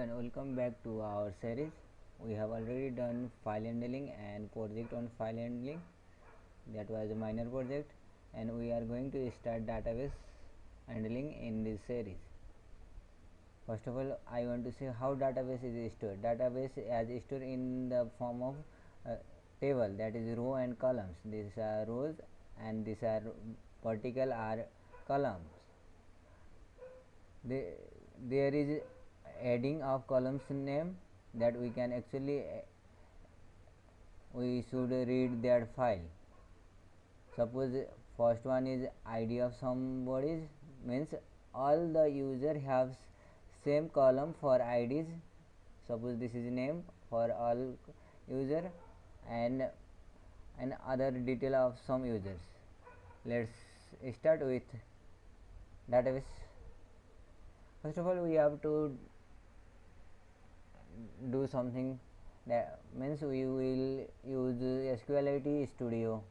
and welcome back to our series. We have already done file handling and project on file handling. That was a minor project, and we are going to start database handling in this series. First of all, I want to say how database is stored. Database is stored in the form of table, that is row and columns. These are rows and these are vertical are columns. There is adding of columns name that we can actually we should read that file. Suppose first one is id of somebody, means all the user have same column for ids. Suppose this is name for all user and other detail of some users. Let's start with database. First of all, we have to do something, that means we will use SQLite Studio.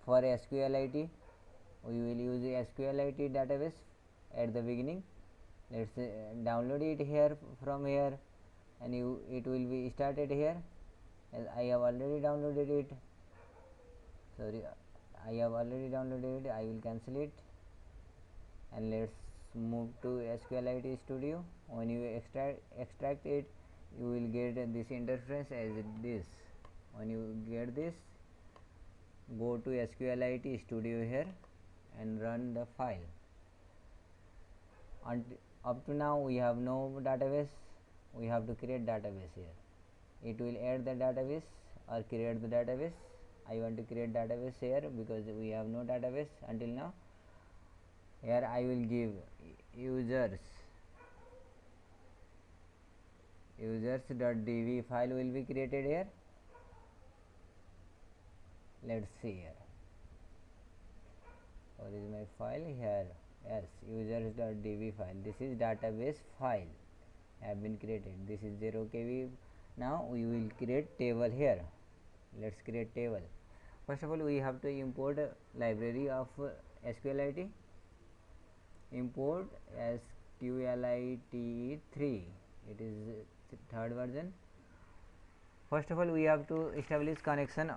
For SQLite, we will use SQLite database at the beginning. Let's download it here from here, and it will be started here. As I have already downloaded it. Sorry, I have already downloaded it. I will cancel it, and let's move to SQLite Studio. When you extract it, you will get this interface as this. When you get this, go to SQLite Studio here and run the file. Up to now we have no database. We have to create database here. It will add the database or create the database. I want to create database here because we have no database until now. Here I will give users.db file will be created here. Let's see here. What is my file here? Yes, users.db file. This is database file have been created. This is 0 KB. Now we will create table here. Let's create table. First of all, we have to import a library of SQLite. Import SQLite 3. It is third version. First of all, we have to establish connection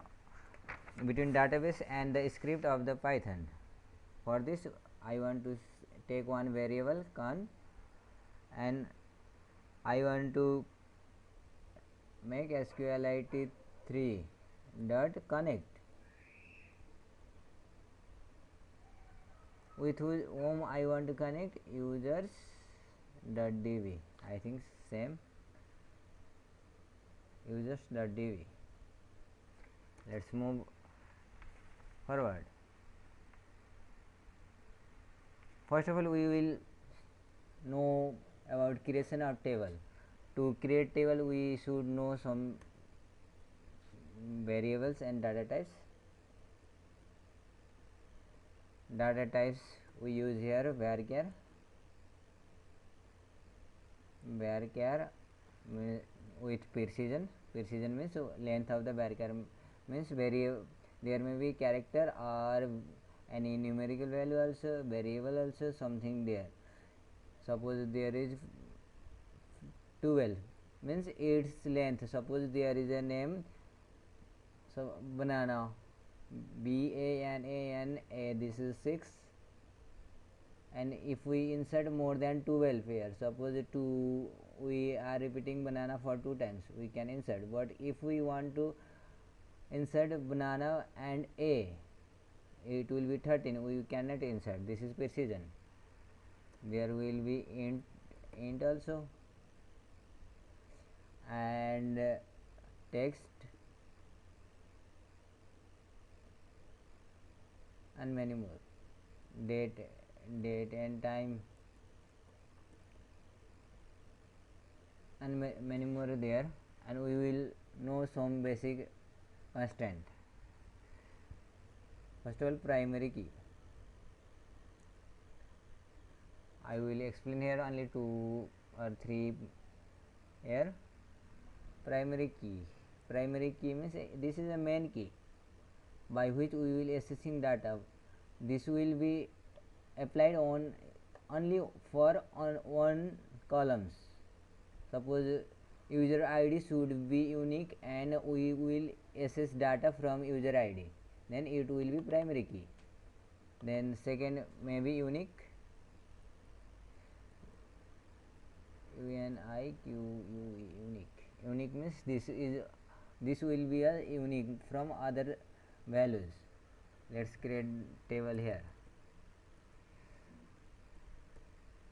between database and the script of the Python. For this, I want to take one variable con, and I want to make SQLite 3 dot connect with whom I want to connect, users.db. I think same, users.db. Let's move forward. First of all, we will know about creation of table. To create table, we should know some variables and data types. Data types we use here varchar with precision. Precision means length of the varchar, means there may be character or any numerical value also, variable also, something there. Suppose there is 12, means its length. Suppose there is a name, so banana, BANANA, this is 6, and if we insert more than 12 here, suppose 2, we are repeating banana for 2 times, we can insert. But if we want to insert banana and A, it will be 13, we cannot insert. This is precision. There will be int also, and text and many more, date and time, and many more there. And we will know some basic constant. First of all, primary key. I will explain here only 2 or 3 here. Primary key means this is a main key by which we will accessing data. This will be applied on only for on one columns. Suppose user id should be unique and we will access data from user id, then it will be primary key. Then second may be unique, unique. Unique means this will be a unique from other values. Let's create table here.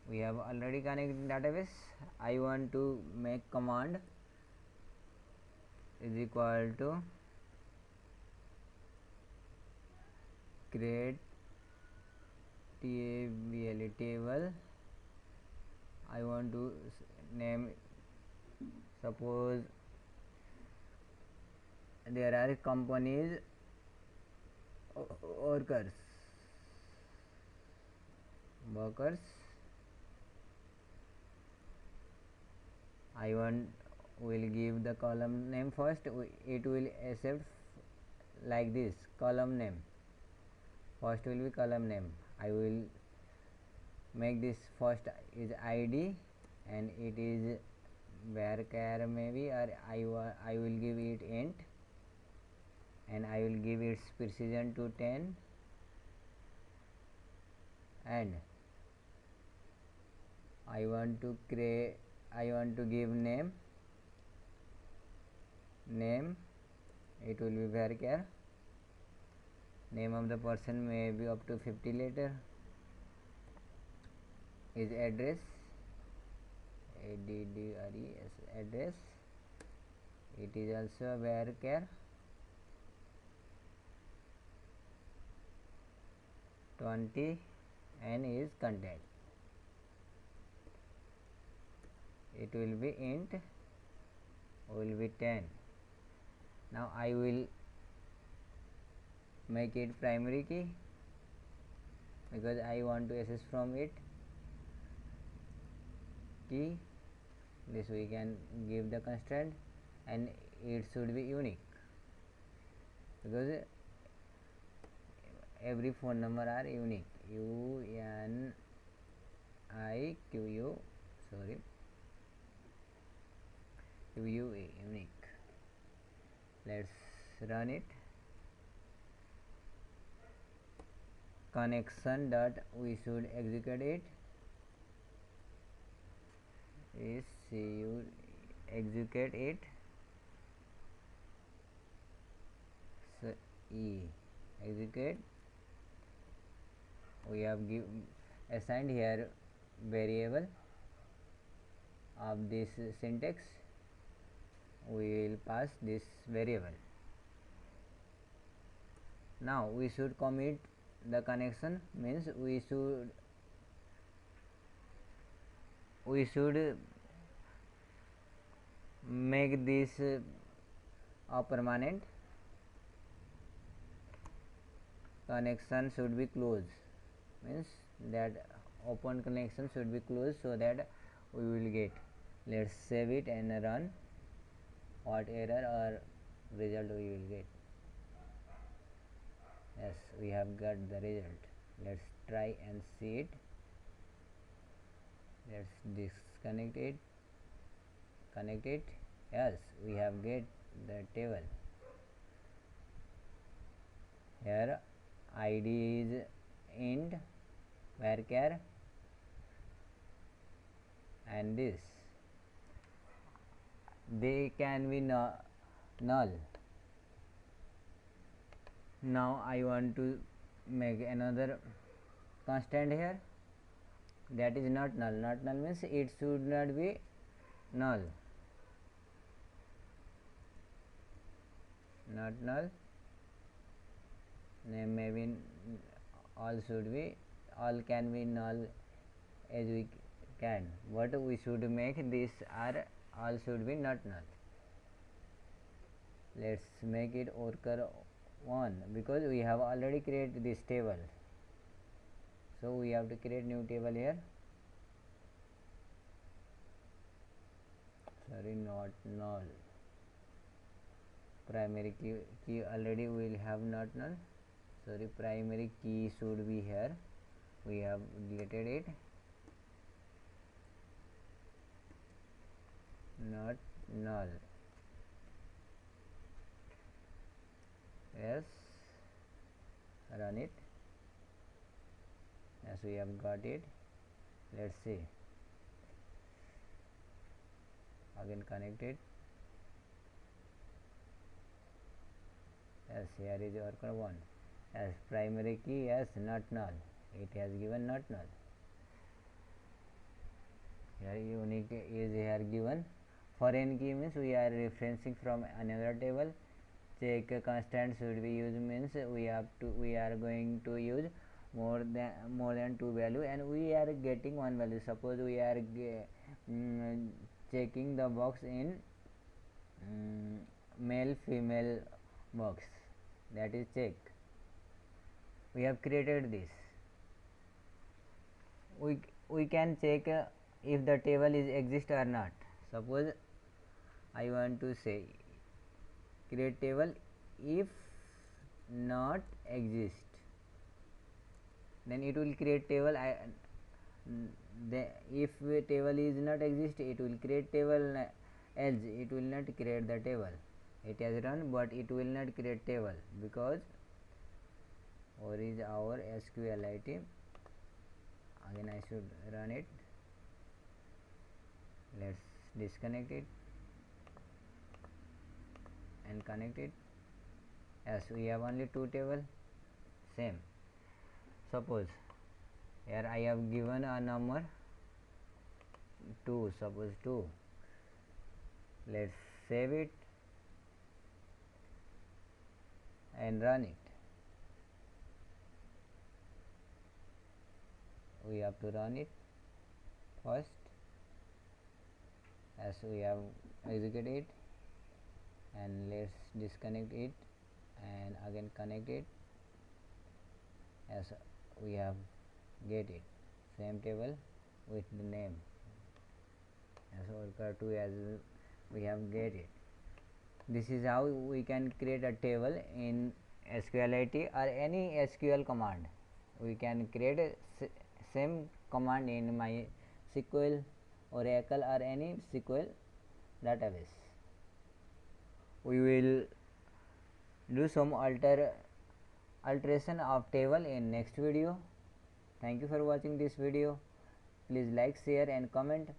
We have already connected database. I want to make command is equal to create table. I want to name, suppose there are companies workers I will give the column name first. It will accept like this column name. First will be column name. I will make this first is id and it is varchar maybe, or I will give it int and I will give its precision to 10 and I want to give name, it will be varchar. Name of the person may be up to 50 letter. His address, address, it is also varchar. 20 and is content. It will be int, will be 10. Now I will make it primary key because I want to access from it key. This we can give the constraint and it should be unique because every phone number are unique. unique. Let's run it. Connection dot we should execute it is execute it. So execute. We have assigned here variable of this syntax. We will pass this variable. Now we should commit the connection, means we should make this permanent. Connection should be closed, means that open connection should be closed so that we will get. Let's save it and run. What error or result we will get? Yes, we have got the result. Let's try and see it. Let's disconnect it, connect it. Yes, we have get the table. Here id is int varchar and this they can be null. Now I want to make another constant here, that is not null. Not null means it should not be null. Not null. Name may be all should be, all can be null as we can, but we should make this are all should be not null. Let's make it worker 1 because we have already created this table, so we have to create new table here. Sorry, not null. Primary key already we will have not null. Sorry, primary key should be here. We have deleted it. not null. Yes, run it. Yes, we have got it. Let's see. Again connect it. Yes, here is worker 1. As primary key, yes, not null. It has given not null. Here unique is here given. Foreign key means we are referencing from another table. Check constant should be used means we are going to use more than two value, and we are getting one value. Suppose we are checking the box in male female box, that is check. We have created this. We can check if the table is exist or not. Suppose I want to say create table if not exist, then it will create table. If table is not exist, it will create table, else it will not create the table. It has run, but it will not create table, because where is our SQLite. Again I should run it. Let's disconnect it and connect it. Yes, we have only two table. Same. Suppose here I have given a number 2, suppose 2. Let's save it and run it. We have to run it first. As we have executed it, and let's disconnect it and again connect it. As we have get it, same table with the name as worker 2, as we have get it. This is how we can create a table in SQLite or any SQL command. We can create a same command in MySQL, Oracle or any SQL database. We will do some alteration of table in next video. Thank you for watching this video. Please like, share and comment.